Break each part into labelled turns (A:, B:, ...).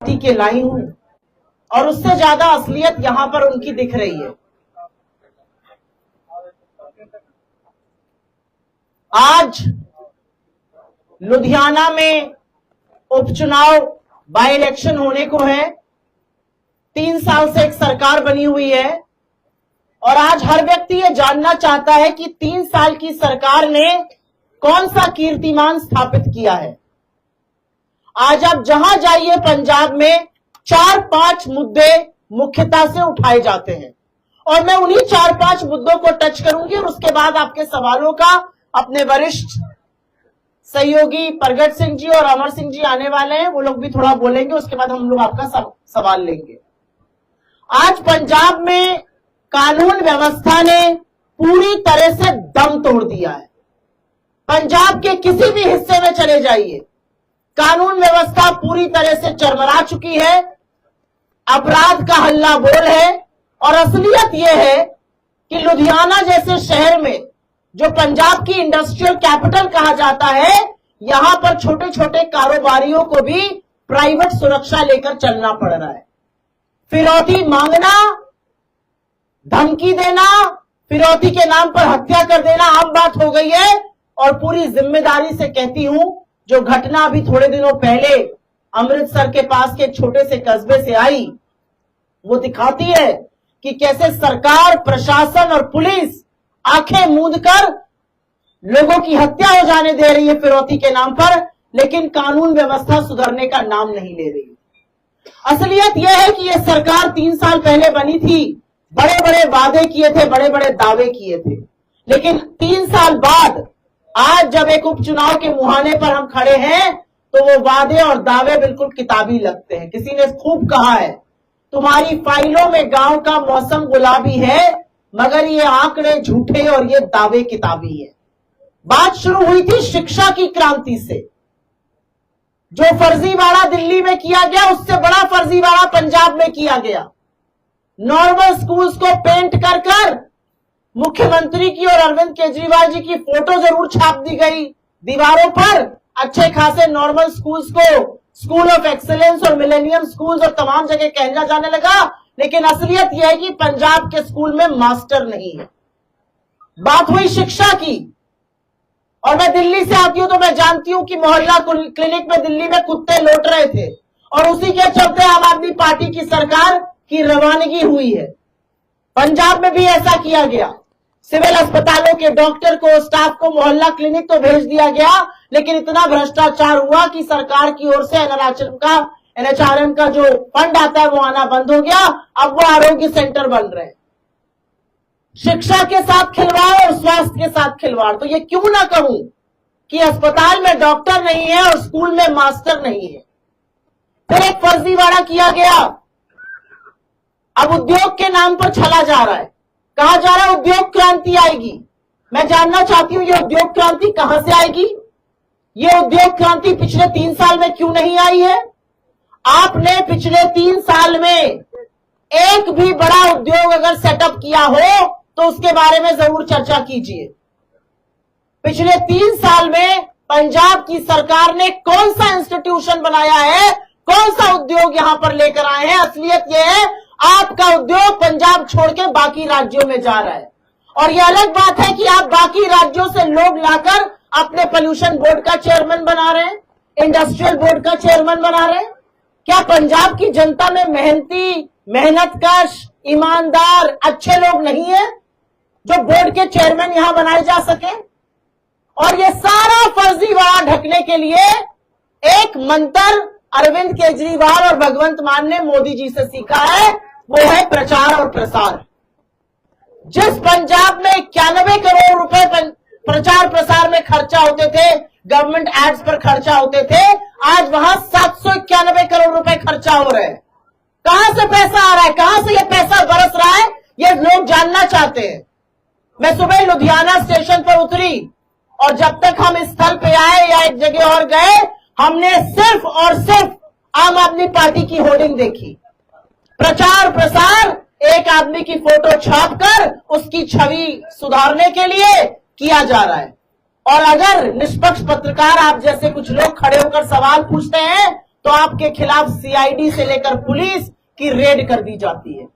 A: के लाई हूं और उससे ज्यादा असलियत यहां पर उनकी दिख रही है। आज लुधियाना में उपचुनाव बाय इलेक्शन होने को है। 3 साल से एक सरकार बनी हुई है और आज हर व्यक्ति ये जानना चाहता है कि 3 साल की सरकार ने कौन सा कीर्तिमान स्थापित किया है। आज आप जहां जाइए पंजाब में 4-5 मुद्दे मुख्यता से उठाए जाते हैं और मैं उन्हीं 4-5 मुद्दों को टच करूंगी और उसके बाद आपके सवालों का अपने वरिष्ठ सहयोगी प्रगट सिंह जी और अमर सिंह जी आने वाले हैं, वो लोग भी थोड़ा बोलेंगे, उसके बाद हम लोग आपका सवाल लेंगे। आज पंजाब में कानून व्यवस्था ने पूरी तरह से दम तोड़ दिया है। पंजाब के किसी भी हिस्से में चले जाइए, कानून व्यवस्था पूरी तरह से चरमरा चुकी है, अपराध का हल्ला बोल है। और असलियत यह है कि लुधियाना जैसे शहर में, जो पंजाब की इंडस्ट्रियल कैपिटल कहा जाता है, यहां पर छोटे छोटे कारोबारियों को भी प्राइवेट सुरक्षा लेकर चलना पड़ रहा है। फिरौती मांगना, धमकी देना, फिरौती के नाम पर हत्या कर देना आम बात हो गई है। और पूरी जिम्मेदारी से कहती हूं, जो घटना अभी थोड़े दिनों पहले अमृतसर के पास के छोटे से कस्बे से आई, वो दिखाती है कि कैसे सरकार, प्रशासन और पुलिस आंखें मूंद कर लोगों की हत्या हो जाने दे रही है फिरौती के नाम पर, लेकिन कानून व्यवस्था सुधरने का नाम नहीं ले रही। असलियत यह है कि यह सरकार 3 साल पहले बनी थी, बड़े बड़े वादे किए थे, बड़े बड़े दावे किए थे, लेकिन 3 साल बाद आज जब एक उपचुनाव के मुहाने पर हम खड़े हैं तो वो वादे और दावे बिल्कुल किताबी लगते हैं। किसी ने खूब कहा है, तुम्हारी फाइलों में गांव का मौसम गुलाबी है, मगर ये आंकड़े झूठे और ये दावे किताबी है। बात शुरू हुई थी शिक्षा की क्रांति से। जो फर्जीवाड़ा दिल्ली में किया गया, उससे बड़ा फर्जीवाड़ा पंजाब में किया गया। नॉर्मल स्कूल्स को पेंट कर कर मुख्यमंत्री की और अरविंद केजरीवाल जी की फोटो जरूर छाप दी गई दीवारों पर। अच्छे खासे नॉर्मल स्कूल्स को स्कूल ऑफ एक्सीलेंस और मिलेनियम स्कूल्स और तमाम जगह कहना जाने लगा, लेकिन असलियत यह है कि पंजाब के स्कूल में मास्टर नहीं है। बात हुई शिक्षा की, और मैं दिल्ली से आती हूं तो मैं जानती हूं कि मोहल्ला क्लिनिक में दिल्ली में कुत्ते लौट रहे थे और उसी के चलते आम आदमी पार्टी की सरकार की रवानगी हुई है। पंजाब में भी ऐसा किया गया। सिविल अस्पतालों के डॉक्टर को, स्टाफ को मोहल्ला क्लिनिक तो भेज दिया गया, लेकिन इतना भ्रष्टाचार हुआ कि सरकार की ओर से एनएचआरएम का जो फंड आता है वो आना बंद हो गया। अब वो आरोग्य सेंटर बन रहे हैं। शिक्षा के साथ खिलवाड़ और स्वास्थ्य के साथ खिलवाड़। तो ये क्यों ना कहूं कि अस्पताल में डॉक्टर नहीं है और स्कूल में मास्टर नहीं है। फिर एक फर्जीवाड़ा किया गया। अब उद्योग के नाम पर छला जा रहा है, कहा जा रहा है उद्योग क्रांति आएगी। मैं जानना चाहती हूं ये उद्योग क्रांति कहां से आएगी? ये उद्योग क्रांति पिछले 3 साल में क्यों नहीं आई है? आपने पिछले 3 साल में एक भी बड़ा उद्योग अगर सेटअप किया हो तो उसके बारे में जरूर चर्चा कीजिए। पिछले 3 साल में पंजाब की सरकार ने कौन सा इंस्टीट्यूशन बनाया है, कौन सा उद्योग यहां पर लेकर आए हैं? असलियत यह है, आपका उद्योग पंजाब छोड़ के बाकी राज्यों में जा रहा है। और यह अलग बात है कि आप बाकी राज्यों से लोग लाकर अपने पोल्यूशन बोर्ड का चेयरमैन बना रहे हैं, इंडस्ट्रियल बोर्ड का चेयरमैन बना रहे हैं। क्या पंजाब की जनता में मेहनती, मेहनतकश, ईमानदार, अच्छे लोग नहीं है जो बोर्ड के चेयरमैन यहां बनाए जा सके? और यह सारा फर्जीवाड़ा ढकने के लिए एक मंत्र अरविंद केजरीवाल और भगवंत मान ने मोदी जी से सीखा है, वो है प्रचार और प्रसार। जिस पंजाब में 91 करोड़ रुपए प्रचार प्रसार में खर्चा होते थे, गवर्नमेंट एड्स पर खर्चा होते थे, आज वहां 791 करोड़ रुपए खर्चा हो रहे हैं। कहां से पैसा आ रहा है, कहां से ये पैसा बरस रहा है, ये लोग जानना चाहते हैं। मैं सुबह लुधियाना स्टेशन पर उतरी और जब तक हम इस स्थल पे आए या एक जगह और गए, हमने सिर्फ और सिर्फ आम आदमी पार्टी की होर्डिंग देखी। प्रचार प्रसार एक आदमी की फोटो छापकर उसकी छवि सुधारने के लिए किया जा रहा है। और अगर निष्पक्ष पत्रकार आप जैसे कुछ लोग खड़े होकर सवाल पूछते हैं तो आपके खिलाफ सीआईडी से लेकर पुलिस की रेड कर दी जाती है।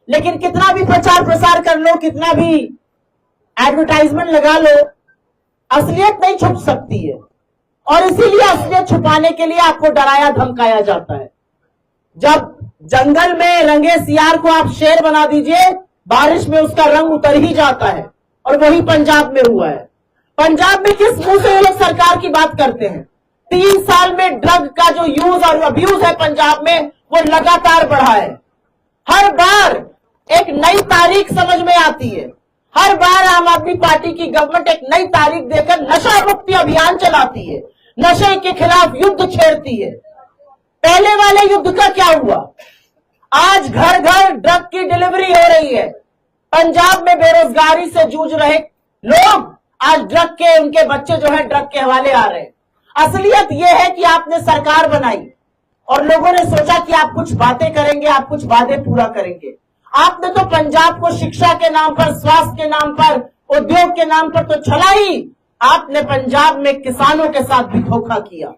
A: लेकिन कितना भी प्रचार प्रसार कर लो, कितना भी एडवर्टाइजमेंट लगा लो, असलियत नहीं छुप सकती है। और इसीलिए असलियत छुपाने के लिए आपको डराया धमकाया जाता है। जब जंगल में रंगे सियार को आप शेर बना दीजिए, बारिश में उसका रंग उतर ही जाता है। और वही पंजाब में हुआ है। पंजाब में किस मुंह से ये लोग सरकार की बात करते हैं? 3 साल में ड्रग का जो यूज और अब्यूज है पंजाब में, वो लगातार बढ़ा है। हर बार एक नई तारीख समझ में आती है। हर बार आम आदमी पार्टी की गवर्नमेंट एक नई तारीख देकर नशा मुक्ति अभियान चलाती है, नशे के खिलाफ युद्ध छेड़ती है। पहले वाले युद्ध का क्या हुआ? आज घर घर ड्रग की डिलीवरी हो रही है। पंजाब में बेरोजगारी से जूझ रहे लोग आज ड्रग के, उनके बच्चे जो है ड्रग के हवाले आ रहे हैं। असलियत यह है कि आपने सरकार बनाई और लोगों ने सोचा कि आप कुछ बातें करेंगे, आप कुछ वादे पूरा करेंगे। आपने तो पंजाब को शिक्षा के नाम पर, स्वास्थ्य के नाम पर, उद्योग के नाम पर तो चला ही, आपने पंजाब में किसानों के साथ भी धोखा किया।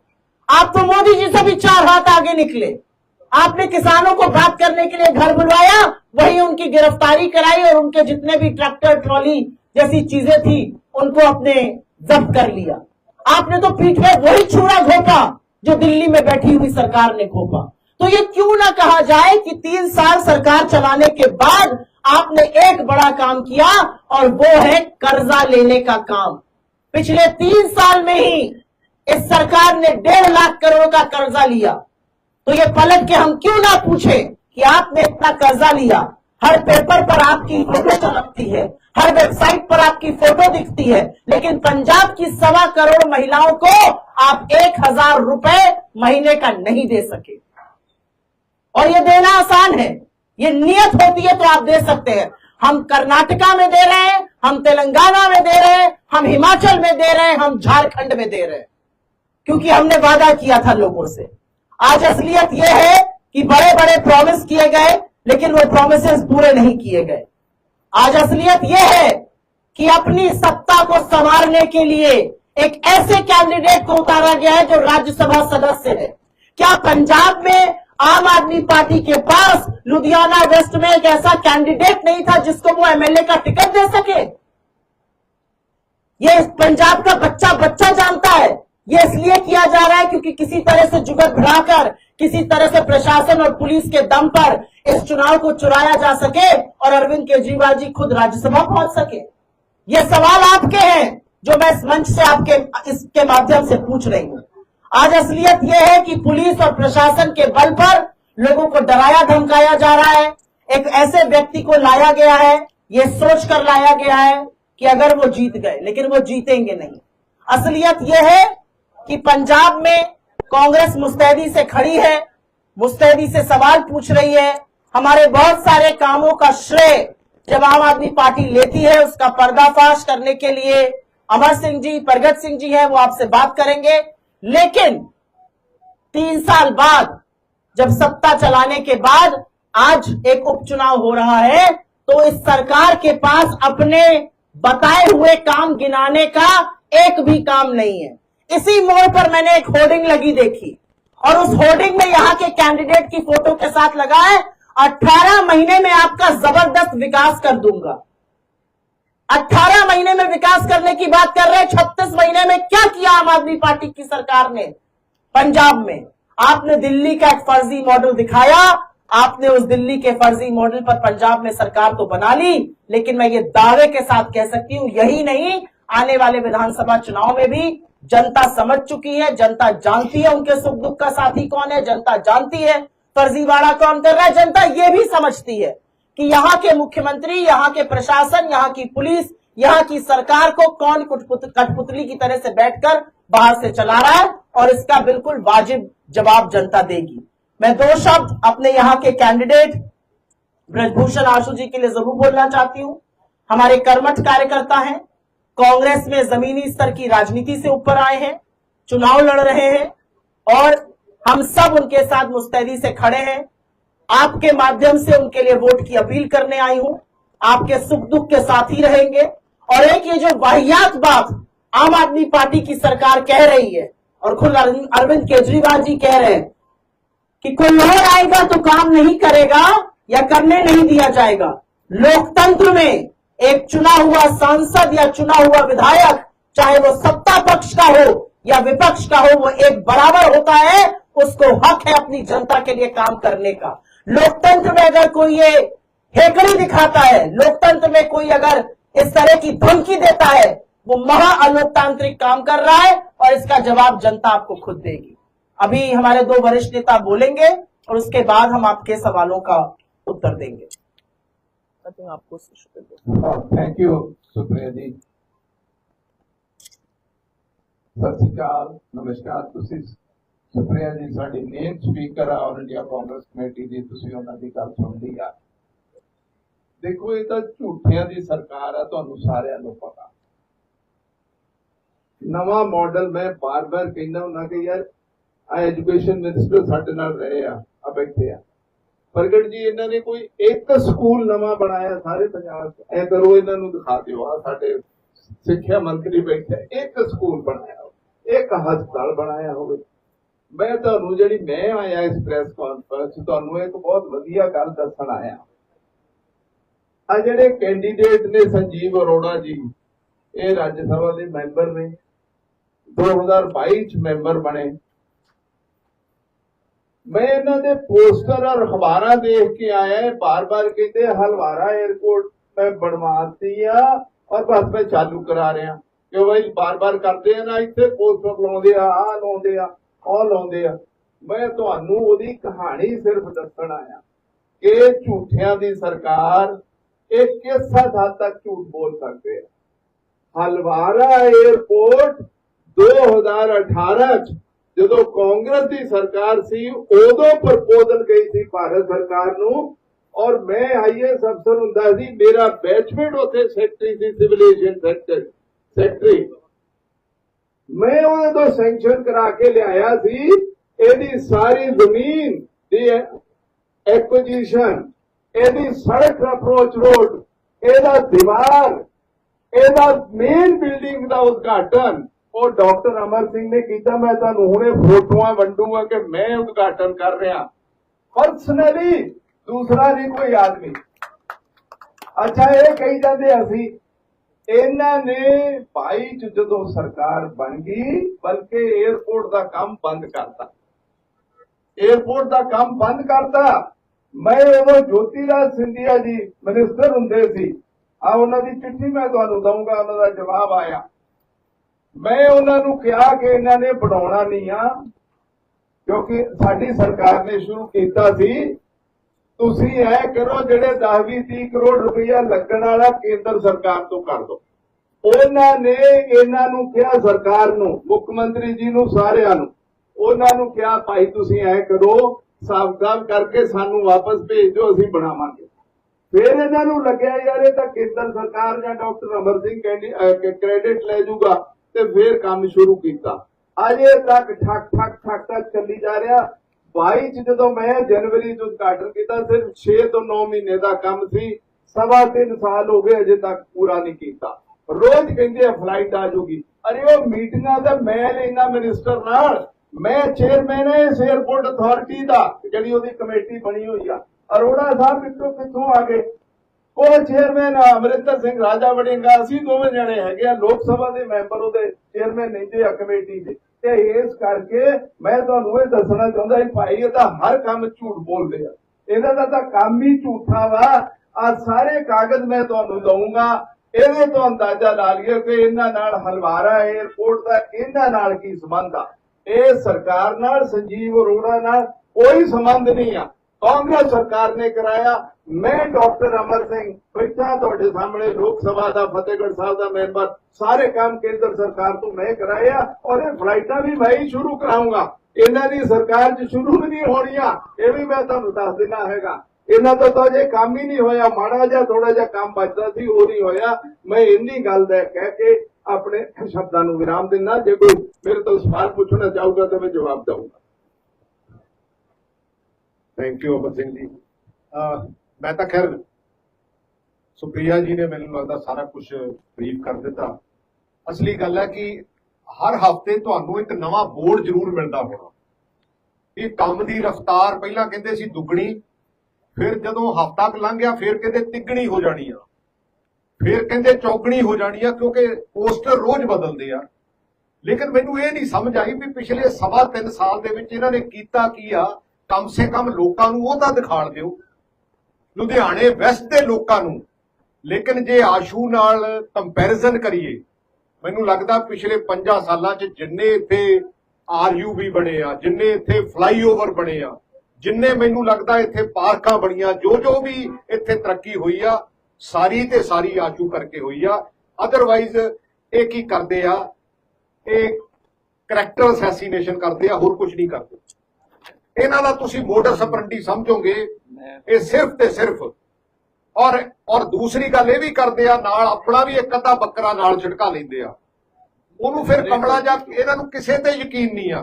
A: आप तो मोदी जी से भी 4 हाथ आगे निकले। आपने किसानों को बात करने के लिए घर बुलवाया, वही उनकी गिरफ्तारी कराई और उनके जितने भी ट्रैक्टर, ट्रॉली जैसी चीजें थी उनको अपने जब्त कर लिया। आपने तो पीठ में वही छुरा घोंपा जो दिल्ली में बैठी हुई सरकार ने घोंपा। तो ये क्यों ना कहा जाए कि 3 साल सरकार चलाने के बाद आपने एक बड़ा काम किया और वो है कर्जा लेने का काम। पिछले 3 साल में ही इस सरकार ने 1.5 लाख करोड़ का कर्जा लिया। तो ये पलट के हम क्यों ना पूछे कि आपने इतना कर्जा लिया? हर पेपर पर आपकी फोटो चमकती है, हर वेबसाइट पर आपकी फोटो दिखती है, लेकिन पंजाब की 1.25 करोड़ महिलाओं को आप 1000 रुपए महीने का नहीं दे सके। और ये देना आसान है, ये नियत होती है तो आप दे सकते हैं। हम कर्नाटका में दे रहे हैं, हम तेलंगाना में दे रहे हैं, हम हिमाचल में दे रहे हैं, हम झारखंड में दे रहे हैं, क्योंकि हमने वादा किया था लोगों से। आज असलियत यह है कि बड़े बड़े प्रॉमिस किए गए, लेकिन वो प्रॉमिसेस पूरे नहीं किए गए। आज असलियत यह है कि अपनी सत्ता को संवारने के लिए एक ऐसे कैंडिडेट को उतारा गया है जो राज्यसभा सदस्य है। क्या पंजाब में आम आदमी पार्टी के पास लुधियाना वेस्ट में एक ऐसा कैंडिडेट नहीं था जिसको वो एमएलए का टिकट दे सके? ये पंजाब का बच्चा बच्चा जानता है। ये इसलिए किया जा रहा है क्योंकि किसी तरह से जुगत बढ़ाकर, किसी तरह से प्रशासन और पुलिस के दम पर इस चुनाव को चुराया जा सके और अरविंद केजरीवाल जी खुद राज्यसभा पहुंच सके। ये सवाल आपके हैं जो मैं इस मंच से आपके इसके माध्यम से पूछ रही हूं। आज असलियत यह है कि पुलिस और प्रशासन के बल पर लोगों को डराया धमकाया जा रहा है। एक ऐसे व्यक्ति को लाया गया है, ये सोचकर लाया गया है कि अगर वो जीत गए, लेकिन वो जीतेंगे नहीं। असलियत यह है कि पंजाब में कांग्रेस मुस्तैदी से खड़ी है, मुस्तैदी से सवाल पूछ रही है। हमारे बहुत सारे कामों का श्रेय जब आम आदमी पार्टी लेती है, उसका पर्दाफाश करने के लिए अमर सिंह जी, प्रगट सिंह जी हैं, वो आपसे बात करेंगे। लेकिन 3 साल बाद, जब सत्ता चलाने के बाद आज एक उपचुनाव हो रहा है, तो इस सरकार के पास अपने बताए हुए काम गिनाने का एक भी काम नहीं है। इसी मोड़ पर मैंने एक होर्डिंग लगी देखी और उस होर्डिंग में यहां के कैंडिडेट की फोटो के साथ लगा है 18 महीने में आपका जबरदस्त विकास कर दूंगा। 18 महीने में विकास करने की बात कर रहे हैं। 36 महीने में क्या किया आम आदमी पार्टी की सरकार ने पंजाब में? आपने दिल्ली का एक फर्जी मॉडल दिखाया, आपने उस दिल्ली के फर्जी मॉडल पर पंजाब में सरकार तो बना ली, लेकिन मैं ये दावे के साथ कह सकती हूं, यही नहीं, आने वाले विधानसभा चुनाव में भी जनता समझ चुकी है, जनता जानती है उनके सुख दुख का साथी कौन है, जनता जानती है फर्जीवाड़ा कौन कर रहा है। जनता ये भी समझती है कि यहाँ के मुख्यमंत्री, यहाँ के प्रशासन, यहाँ की पुलिस, यहाँ की सरकार को कौन कठपुतली की तरह से बैठकर बाहर से चला रहा है, और इसका बिल्कुल वाजिब जवाब जनता देगी। मैं 2 शब्द अपने यहाँ के कैंडिडेट ब्रजभूषण आशु जी के लिए जरूर बोलना चाहती हूँ। हमारे कर्मठ कार्यकर्ता हैं, कांग्रेस में जमीनी स्तर की राजनीति से ऊपर आए हैं, चुनाव लड़ रहे हैं और हम सब उनके साथ मुस्तैदी से खड़े हैं। आपके माध्यम से उनके लिए वोट की अपील करने आई हूं। आपके सुख दुख के साथ ही रहेंगे। और एक ये जो वाहियात बात आम आदमी पार्टी की सरकार कह रही है और खुद अरविंद केजरीवाल जी कह रहे हैं कि कोई और आएगा तो काम नहीं करेगा या करने नहीं दिया जाएगा। लोकतंत्र में एक चुना हुआ सांसद या चुना हुआ विधायक, चाहे वो सत्ता पक्ष का हो या विपक्ष का हो, वो एक बराबर होता है। उसको हक है अपनी जनता के लिए काम करने का। लोकतंत्र में अगर कोई ये हेकड़ी दिखाता है, लोकतंत्र में कोई अगर इस तरह की धमकी देता है, वो महा अलोकतांत्रिक काम कर रहा है और इसका जवाब जनता आपको खुद देगी। अभी हमारे दो वरिष्ठ नेता बोलेंगे और उसके बाद हम आपके सवालों का उत्तर देंगे। आपको
B: थैंक यू सुप्रिया जी। सत श्री अकाल, नमस्कार। तुसी सुप्रिया जी साडी main speaker All India Congress Committee दी, तुसी उन्हां दी गल सुन ली आ। देखो ये तो झूठियां दी सरकार है, तुहानू सारिआं नूं पता। नवा मॉडल मैं बार बार कहना हुंदा कि यार एजुकेशन मिनिस्टर साडे नाल रहे आ बैठे आ प्रगट जी, इन्होंने कोई एक स्कूल नवा बनाया सारे पंजाब च? ऐ करो इन्हां नूं दिखा दिओ, आ साडे सिक्ख्या मंत्री बैठे, एक स्कूल बनाया हो, एक हस्पताल बनाया होवे। मैं तुहानू जिहड़ी मैं आया इस प्रेस कॉन्फ्रेंस तुहानू एक बहुत वधिया गल दस्सण आया। आ जिहड़े कैंडीडेट ने संजीव अरोड़ा जी, ये राज्य सभा के मैंबर ने, 2022 च मैंबर बने। मैं इन्हों के पोस्टर और अखबार देख के आया, बार बार कहते हलवारा एयरपोर्ट में बनवाती और बस मैं चालू करा रहा। क्यों भाई बार बार करते हैं ना, इतने पोस्टर लाउंदे आ लाउंदे आ और लाउंदे आ। मैं तुहानू ओदी कहानी सिर्फ दस्सण आया कि झूठियां दी सरकार एक किस हद तक झूठ बोल सकते हैं। हलवारा एयरपोर्ट 2018 च जो कांग्रेस की सरकार सी उदों प्रपोजल गई थी भारत सरकार नू, और मैं IAS अफसर हुंदा सी, मेरा बैचमेट उत्थे सैकटरी सी, सिविल एविएशन सैकटरी। मैं उहदे तो सैंक्शन करा के लिया सी एदी सारी जमीन दी एक्विजिशन, एदी सड़क अप्रोच रोड, एदा दीवार, एदा मेन बिल्डिंग का उद्घाटन और डॉक्टर अमर सिंह ने किया। मैं तुहानू हुणे फोटोआं वंडूंगा कि मैं उद्घाटन कर रहा पर्सनली, दूसरा नहीं कोई आदमी। अच्छा ये कही जाते असी इन्हां ने 22 जो सरकार बन गई, बल्कि एयरपोर्ट का काम बंद करता, एयरपोर्ट का काम बंद करता। मैं उदों ज्योतिराज सिंधिया जी मिनिस्टर हुंदे सी, उन्हां दी चिट्ठी मैं तुहानू दूंगा, उन्हां दा जवाब आया। मैं उन्होंने कहा कि इन्होंने बनाना नहीं आ, क्योंकि साडी सरकार ने शुरू किया सी। तुसी ऐ करो, जिहड़े 10-20-30 करोड़ रुपया लगन वाला केंद्र सरकार तो कर दो। उन्होंने इन्हों कहा सरकार नूं, मुख्यमंत्री जी नूं, सारिआं नूं उन्होंने कहा भाई तुसी ऐ करो, साफ साफ करके सानू वापस भेज दो, असीं बनावांगे। फिर इन्हों लग्या यार ये तो केंद्र सरकार या डॉक्टर अमर सिंह क्रेडिट ले जूगा, ते फिर काम शुरू किया। अजे तक ठक ठक ठक ठक चली जा रहा। 22 जो मैं जनवरी च उद्घाटन किया, सिर्फ 6 तो 9 महीने का काम सी, 3.25 साल हो गए अजे तक पूरा नहीं किया। रोज कहते फ्लाइट आ जाऊगी। अरे वो मीटिंगां तो मैं लेना मिनिस्टर नाल, मैं चेयरमैन है इस एयरपोर्ट अथॉरिटी का, जिहड़ी ओहदी कमेटी बनी हुई आ। अरोड़ा साहब कितों आ गए? वो चेयरमैन अमरिंदर सिंह राजा वड़ेंगा, असीं दोवें जणे हैगे लोक सभा के मैंबर, उहदे चेयरमैन नहीं जे कमेटी दे। इस करके मैं तुहानू ये दसना चाहुंदा भाई ये तो हर काम झूठ बोलदे आ, इहदा दा काम ही झूठा वा। आ सारे कागज मैं तुहानू दूंगा, इहदे तो अंदाजा ला लियो कि इन्हां नाल हलवारा एयरपोर्ट का इन्हां नाल की संबंध आ। इस सरकार नाल संजीव अरोड़ा नाल कोई संबंध नहीं आ, कांग्रेस सरकार ने कराया। मैं डॉक्टर अमर सिंह बैठा तुहाडे सामने, लोक सभा का फतेहगढ़ साहब का मैंबर, सारे काम केंद्र सरकार तो मैं कराया और ये फ्लाइटा भी मैं ही शुरू कराऊंगा। इन्हां दी सरकार च शुरू भी नहीं होणियां, ये भी मैं तुहानू दस देना हैगा। इन्हां तो अजे काम ही नहीं होया, माड़ा जिहा थोड़ा जिहा काम बचदा सी, वो नहीं होया। मैं इन्नी गल कह के अपने शब्दां नू विराम देना। जे कोई मेरे तो सवाल पूछना चाहूगा तो मैं जवाब दूंगा।
C: Thank you Amar Singh ji. मैं तो खैर सुप्रिया जी ने मैंने लगता सारा कुछ ब्रीफ कर दिता। असली गल है कि ਹਰ ਹਫ਼ਤੇ ਤੁਹਾਨੂੰ ਇੱਕ ਨਵਾਂ ਬੋਰਡ ਜ਼ਰੂਰ ਮਿਲਦਾ ਹੋਣਾ। ਇਹ ਕੰਮ ਦੀ ਰਫ਼ਤਾਰ ਪਹਿਲਾਂ ਕਹਿੰਦੇ ਸੀ ਦੁੱਗਣੀ, ਫਿਰ ਜਦੋਂ ਹਫ਼ਤਾ ਕੁ ਲੰਘ ਗਿਆ ਫਿਰ ਕਹਿੰਦੇ ਤਿੱਗਣੀ ਹੋ ਜਾਣੀ ਆ, ਫਿਰ ਕਹਿੰਦੇ ਚੌਗਣੀ ਹੋ ਜਾਣੀ ਆ, ਕਿਉਂਕਿ ਪੋਸਟਰ ਰੋਜ਼ ਬਦਲਦੇ ਆ। ਲੇਕਿਨ ਮੈਨੂੰ ਇਹ ਨਹੀਂ ਸਮਝ ਆਈ ਵੀ ਪਿਛਲੇ 3.5 ਸਾਲ ਦੇ ਵਿੱਚ ਇਹਨਾਂ ਨੇ ਕੀਤਾ ਕੀ ਆ। ਕਮ ਸੇ ਕਮ ਲੋਕਾਂ ਨੂੰ ਉਹ ਤਾਂ ਦਿਖਾਣ ਦਿਓ, ਲੁਧਿਆਣੇ ਵੈਸਟ ਦੇ ਲੋਕਾਂ ਨੂੰ। ਲੇਕਿਨ ਜੇ ਆਸ਼ੂ ਨਾਲ ਕੰਪੈਰੀਜ਼ਨ ਕਰੀਏ, ਮੈਨੂੰ ਲੱਗਦਾ ਪਿਛਲੇ 5 ਸਾਲਾਂ 'ਚ ਜਿੰਨੇ ਇੱਥੇ RUB ਬਣੇ ਆ, ਜਿੰਨੇ ਇੱਥੇ ਫਲਾਈਓਵਰ ਬਣੇ ਆ, ਜਿੰਨੇ ਮੈਨੂੰ ਲੱਗਦਾ ਇੱਥੇ ਪਾਰਕਾਂ ਬਣੀਆਂ, ਜੋ ਵੀ ਇੱਥੇ ਤਰੱਕੀ ਹੋਈ ਆ, ਸਾਰੀ ਤੇ ਸਾਰੀ ਆਸ਼ੂ ਕਰਕੇ ਹੋਈ ਆ। ਅਦਰਵਾਈਜ਼ ਇਹ ਕੀ ਕਰਦੇ ਆ, ਇਹ ਕਰੈਕਟਰ ਅਸੈਸੀਨੇਸ਼ਨ ਕਰਦੇ ਆ, ਹੋਰ ਕੁਝ ਨਹੀਂ ਕਰਦੇ। ਇਹਨਾਂ ਦਾ ਤੁਸੀਂ ਮੋਡਸ ਆਪਰੈਂਡੀ ਸਮਝੋਗੇ ਇਹ ਸਿਰਫ ਤੇ ਸਿਰਫ। ਔਰ ਦੂਸਰੀ ਗੱਲ ਇਹ ਵੀ ਕਰਦੇ ਆ, ਨਾਲ ਆਪਣਾ ਵੀ ਇੱਕ ਅੱਧਾ ਬੱਕਰਾ ਨਾਲ ਛਿੜਕਾ ਲੈਂਦੇ ਆ। ਉਹਨੂੰ ਫਿਰ ਕਮਲਾ ਜਾਂ ਇਹਨਾਂ ਨੂੰ ਕਿਸੇ ਤੇ ਯਕੀਨ ਨਹੀਂ ਆ।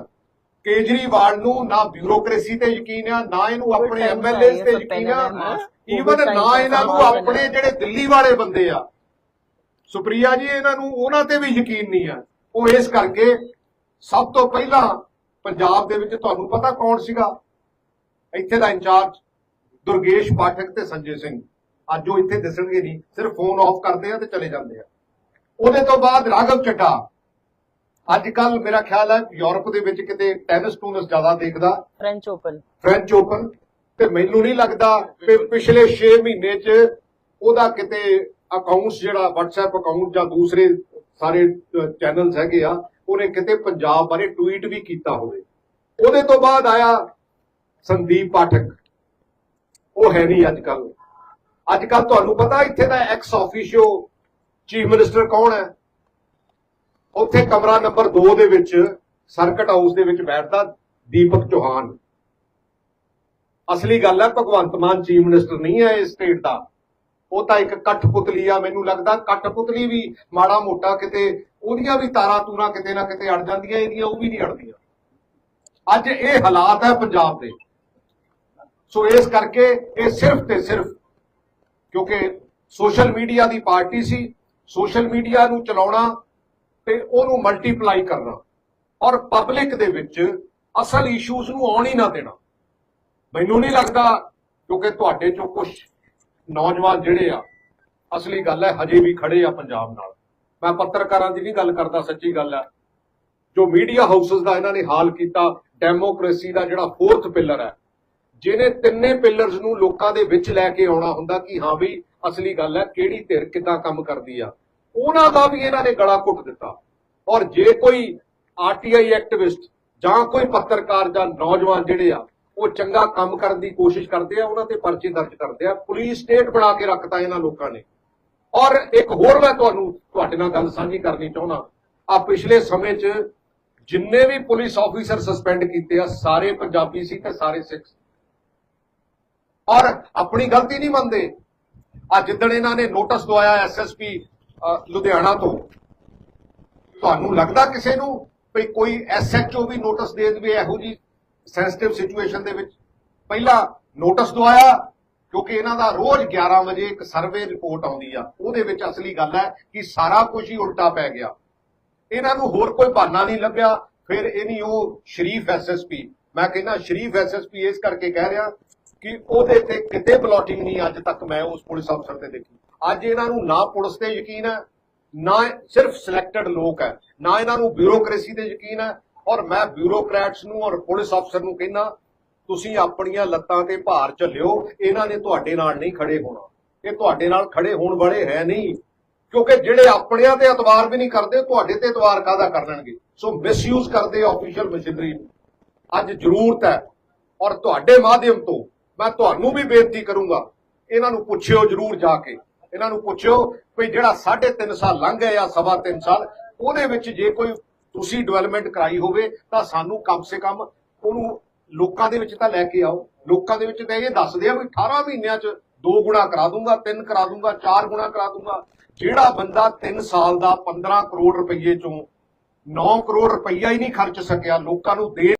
C: ਕੇਜਰੀਵਾਲ ਨੂੰ ਨਾ ਬਿਊਰੋਕ੍ਰੇਸੀ ਤੇ ਯਕੀਨ ਆ, ਨਾ ਇਹਨੂੰ ਆਪਣੇ MLAs ਤੇ ਯਕੀਨ ਆ, ਈਵਨ ਨਾ ਇਹਨਾਂ ਨੂੰ ਆਪਣੇ ਜਿਹੜੇ ਦਿੱਲੀ ਵਾਲੇ ਬੰਦੇ ਆ ਸੁਪ੍ਰਿਆ ਜੀ, ਇਹਨਾਂ ਨੂੰ ਉਹਨਾਂ ਤੇ ਵੀ ਯਕੀਨ ਨਹੀਂ ਆ। ਉਹ ਇਸ ਕਰਕੇ ਸਭ ਤੋਂ ਪਹਿਲਾਂ ਪੰਜਾਬ ਦੇ ਵਿੱਚ ਤੁਹਾਨੂੰ ਪਤਾ ਕੌਣ ਸੀਗਾ ਇੱਥੇ ਦਾ ਇੰਚਾਰਜ? ਦੁਰਗੇਸ਼ ਪਾਠਕ ਤੇ ਸੰਜੇ ਸਿੰਘ। ਅੱਜ ਉਹ ਇੱਥੇ ਦਿਸਣਗੇ ਨਹੀਂ, ਸਿਰਫ ਫੋਨ ਆਫ ਕਰਦੇ ਆ ਤੇ ਚਲੇ ਜਾਂਦੇ ਆ। ਉਹਦੇ ਤੋਂ ਬਾਅਦ ਰਾਘਵ ਚੱਡਾ। ਅੱਜ ਕੱਲ ਮੇਰਾ ਖਿਆਲ ਹੈ ਯੂਰਪ ਦੇ ਵਿੱਚ ਕਿਤੇ ਟੈਨਿਸ ਟੂਨਿਸ ਜ਼ਿਆਦਾ ਦੇਖਦਾ, ਫ੍ਰੈਂਚ ਓਪਨ, ਤੇ ਮੈਨੂੰ ਨਹੀਂ ਲੱਗਦਾ ਕਿ ਪਿਛਲੇ 6 ਮਹੀਨੇ 'ਚ ਉਹਦਾ ਕਿਤੇ ਅਕਾਊਂਟਸ, ਜਿਹੜਾ WhatsApp ਅਕਾਊਂਟ ਜਾਂ ਦੂਸਰੇ ਸਾਰੇ ਚੈਨਲਸ ਹੈਗੇ ਆ, ਉਹਨੇ ਕਿਤੇ ਪੰਜਾਬ ਬਾਰੇ ਟਵੀਟ ਵੀ ਕੀਤਾ ਹੋਵੇ। ਉਹਦੇ ਤੋਂ ਬਾਅਦ ਆਇਆ ਸੰਦੀਪ ਪਾਠਕ, ਉਹ ਹੈ ਨਹੀਂ ਅੱਜ ਕੱਲ। ਅੱਜ ਕੱਲ ਤੁਹਾਨੂੰ ਪਤਾ ਇੱਥੇ ਦਾ ਐਕਸ ਆਫੀਸ਼ੀਓ ਚੀਫ ਮਿਨਿਸਟਰ ਕੌਣ ਹੈ? ਉੱਥੇ ਕਮਰਾ ਨੰਬਰ 2 ਦੇ ਵਿੱਚ ਸਰਕਟ ਹਾਊਸ ਦੇ ਵਿੱਚ ਬੈਠਦਾ ਦੀਪਕ ਚੌਹਾਨ। ਅਸਲੀ ਗੱਲ ਹੈ ਭਗਵੰਤ ਮਾਨ ਚੀਫ ਮਿਨਿਸਟਰ ਨਹੀਂ ਹੈ ਇਸ ਸਟੇਟ ਦਾ, ਉਹ ਤਾਂ ਇੱਕ ਕਠਪੁਤਲੀ ਆ। ਮੈਨੂੰ ਲੱਗਦਾ ਕਠਪੁਤਲੀ ਵੀ ਮਾੜਾ ਮੋਟਾ ਕਿਤੇ ਉਹਦੀਆਂ ਵੀ ਤਾਰਾਂ ਤੂਰਾਂ ਕਿਤੇ ਨਾ ਕਿਤੇ ਅੜ ਜਾਂਦੀਆਂ, ਇਹਦੀਆਂ ਉਹ ਵੀ ਨਹੀਂ ਅੜਦੀਆਂ। ਅੱਜ ਇਹ ਹਾਲਾਤ ਹੈ ਪੰਜਾਬ ਦੇ। ਸੋ ਇਸ ਕਰਕੇ ਇਹ ਸਿਰਫ ਤੇ ਸਿਰਫ ਕਿਉਂਕਿ ਸੋਸ਼ਲ ਮੀਡੀਆ ਦੀ ਪਾਰਟੀ ਸੀ, ਸੋਸ਼ਲ ਮੀਡੀਆ ਨੂੰ ਚਲਾਉਣਾ ਤੇ ਉਹਨੂੰ ਮਲਟੀਪਲਾਈ ਕਰਨਾ ਔਰ ਪਬਲਿਕ ਦੇ ਵਿੱਚ ਅਸਲ ਇਸ਼ੂਜ਼ ਨੂੰ ਆਉਣ ਹੀ ਨਾ ਦੇਣਾ। ਮੈਨੂੰ ਨਹੀਂ ਲੱਗਦਾ, ਕਿਉਂਕਿ ਤੁਹਾਡੇ ਚੋਂ ਕੁਝ ਨੌਜਵਾਨ ਜਿਹੜੇ ਆ, ਅਸਲੀ ਗੱਲ ਹੈ ਹਜੇ ਵੀ ਖੜੇ ਆ ਪੰਜਾਬ ਨਾਲ। ਮੈਂ ਪੱਤਰਕਾਰਾਂ ਦੀ ਨਹੀਂ ਗੱਲ ਕਰਦਾ, ਸੱਚੀ ਗੱਲ ਹੈ। ਜੋ ਮੀਡੀਆ ਹਾਊਸਸ ਦਾ ਇਹਨਾਂ ਨੇ ਹਾਲ ਕੀਤਾ, ਡੈਮੋਕ੍ਰੇਸੀ ਦਾ ਜਿਹੜਾ 4th ਪਿਲਰ ਹੈ, ਜਿਹਨੇ ਤਿੰਨੇ ਪਿਲਰਸ ਨੂੰ ਲੋਕਾਂ ਦੇ ਵਿੱਚ ਲੈ ਕੇ ਆਉਣਾ ਹੁੰਦਾ ਕਿ ਹਾਂ ਵੀ ਅਸਲੀ ਗੱਲ ਹੈ ਕਿਹੜੀ ਧਿਰ ਕਿੱਦਾਂ ਕੰਮ ਕਰਦੀ ਆ, ਉਹਨਾਂ ਦਾ ਵੀ ਇਹਨਾਂ ਨੇ ਗਲਾ ਘੁੱਟ ਦਿੱਤਾ। ਔਰ ਜੇ ਕੋਈ RTI ਐਕਟਿਵਿਸਟ ਜਾਂ ਕੋਈ ਪੱਤਰਕਾਰ ਜਾਂ ਨੌਜਵਾਨ ਜਿਹੜੇ ਆ ਉਹ ਚੰਗਾ ਕੰਮ ਕਰਨ ਦੀ ਕੋਸ਼ਿਸ਼ ਕਰਦੇ ਆ, ਉਹਨਾਂ ਤੇ ਪਰਚੇ ਦਰਜ ਕਰਦੇ ਆ। ਪੁਲਿਸ ਸਟੇਟ ਬਣਾ ਕੇ ਰੱਖਤਾ ਇਹਨਾਂ ਲੋਕਾਂ ਨੇ। ਔਰ ਇੱਕ ਹੋਰ ਮੈਂ ਤੁਹਾਡੇ ਨਾਲ ਗੱਲ ਸਾਂਝੀ ਕਰਨੀ ਚਾਹੁੰਦਾ, ਆ ਪਿਛਲੇ ਸਮੇਂ 'ਚ ਜਿੰਨੇ ਵੀ ਪੁਲਿਸ ਆਫੀਸਰ ਸਸਪੈਂਡ ਕੀਤੇ ਆ, ਸਾਰੇ ਪੰਜਾਬੀ ਸੀ ਤੇ ਸਾਰੇ ਸਿੱਖ, ਔਰ ਆਪਣੀ ਗਲਤੀ ਨਹੀਂ ਮੰਨਦੇ। ਅੱਜ ਜਿੱਦਣ ਇਹਨਾਂ ਨੇ ਨੋਟਿਸ ਦਵਾਇਆ SSP ਲੁਧਿਆਣਾ ਤੋਂ, ਤੁਹਾਨੂੰ ਲੱਗਦਾ ਕਿਸੇ ਨੂੰ ਵੀ ਕੋਈ SHO ਵੀ ਨੋਟਿਸ ਦੇ ਦੇਵੇ ਇਹੋ ਜੀ ਸੈਂਸਿਟਿਵ ਸਿਚੁਏਸ਼ਨ ਦੇ ਵਿੱਚ? ਪਹਿਲਾਂ ਨੋਟਿਸ ਦਵਾਇਆ ਕਿਉਂਕਿ ਇਹਨਾਂ ਦਾ ਰੋਜ਼ 11 ਵਜੇ ਇੱਕ ਸਰਵੇ ਰਿਪੋਰਟ ਆਉਂਦੀ ਆ, ਉਹਦੇ ਵਿੱਚ ਅਸਲੀ ਗੱਲ ਹੈ ਕਿ ਸਾਰਾ ਕੁਝ ਹੀ ਉਲਟਾ ਪੈ ਗਿਆ। ਇਹਨਾਂ ਨੂੰ ਹੋਰ ਕੋਈ ਬਹਾਨਾ ਨਹੀਂ ਲੱਭਿਆ। ਫਿਰ ਇਹਨੀ ਉਹ ਸ਼ਰੀਫ SSP, ਮੈਂ ਕਹਿੰਦਾ ਸ਼ਰੀਫ SSP ਇਸ ਕਰਕੇ ਕਹਿ ਰਿਹਾ ਕਿ ਉਹਦੇ ਤੇ ਕਿਤੇ ਪਲੋਟਿੰਗ ਨਹੀਂ ਅੱਜ ਤੱਕ ਮੈਂ ਉਸ ਪੁਲਿਸ ਅਫਸਰ ਤੇ ਦੇਖੀ। ਅੱਜ ਇਹਨਾਂ ਨੂੰ ਨਾ ਪੁਲਿਸ ਤੇ ਯਕੀਨ ਹੈ, ਨਾ ਸਿਰਫ ਸਿਲੈਕਟਡ ਲੋਕ ਹੈ, ਨਾ ਇਹਨਾਂ ਨੂੰ ਬਿਊਰੋਕ੍ਰੇਸੀ ਤੇ ਯਕੀਨ ਹੈ। ਔਰ ਮੈਂ ਬਿਊਰੋਕਰੈਟਸ ਨੂੰ ਔਰ ਪੁਲਿਸ ਅਫਸਰ ਨੂੰ ਕਹਿੰਦਾ, ਤੁਸੀਂ ਆਪਣੀਆਂ ਲੱਤਾਂ ਤੇ ਭਾਰ ਝੱਲਿਓ, ਇਹਨਾਂ ਨੇ ਤੁਹਾਡੇ ਨਾਲ ਨਹੀਂ ਖੜੇ ਹੋਣਾ। ਇਹ ਤੁਹਾਡੇ ਨਾਲ ਖੜੇ ਹੋਣ ਵਾਲੇ ਹੈ ਨਹੀਂ, ਕਿਉਂਕਿ ਜਿਹੜੇ ਆਪਣਿਆਂ ਤੇ ਇਤਬਾਰ ਵੀ ਨਹੀਂ ਕਰਦੇ, ਤੁਹਾਡੇ ਤੇ ਇਤਬਾਰ ਕਾਹਦਾ ਕਰ ਲੈਣਗੇ। ਸੋ ਮਿਸਯੂਜ਼ ਕਰਦੇ ਆਫੀਸ਼ੀਅਲ ਮਸ਼ੀਨਰੀ ਨੂੰ। ਅੱਜ ਜ਼ਰੂਰਤ ਹੈ, ਔਰ ਤੁਹਾਡੇ ਮਾਧਿਅਮ ਤੋਂ ਮੈਂ ਤੁਹਾਨੂੰ ਵੀ ਬੇਨਤੀ ਕਰੂੰਗਾ, ਇਹਨਾਂ ਨੂੰ ਪੁੱਛਿਓ ਜ਼ਰੂਰ ਜਾ ਕੇ, ਇਹਨਾਂ ਨੂੰ ਪੁੱਛਿਓ ਵੀ ਜਿਹੜਾ 3.5 ਸਾਲ ਲੰਘ ਗਏ ਆ, 3.25 ਸਾਲ, ਉਹਦੇ ਵਿੱਚ ਜੇ ਕੋਈ ਤੁਸੀਂ ਡਿਵੈਲਪਮੈਂਟ ਕਰਾਈ ਹੋਵੇ ਤਾਂ ਸਾਨੂੰ ਕਮ ਸੇ ਕਮ ਉਹਨੂੰ ਲੋਕਾਂ ਦੇ ਵਿੱਚ ਤਾਂ ਲੈ ਕੇ ਆਓ। ਲੋਕਾਂ ਦੇ ਵਿੱਚ ਤਾਂ ਇਹ ਦੱਸਦੇ ਆ ਵੀ 18 ਮਹੀਨਿਆਂ 'ਚ 2 ਗੁਣਾ ਕਰਾ ਦੂੰਗਾ, 3 ਕਰਾ ਦੂੰਗਾ, 4 ਗੁਣਾ ਕਰਾ ਦੂੰਗਾ। ਜਿਹੜਾ ਬੰਦਾ 3 ਸਾਲ ਦਾ 15 ਕਰੋੜ ਰੁਪਏ 'ਚੋਂ 9 ਕਰੋੜ ਰੁਪਈਆ ਹੀ ਨਹੀਂ ਖਰਚ ਸਕਿਆ ਲੋਕਾਂ ਨੂੰ ਦੇ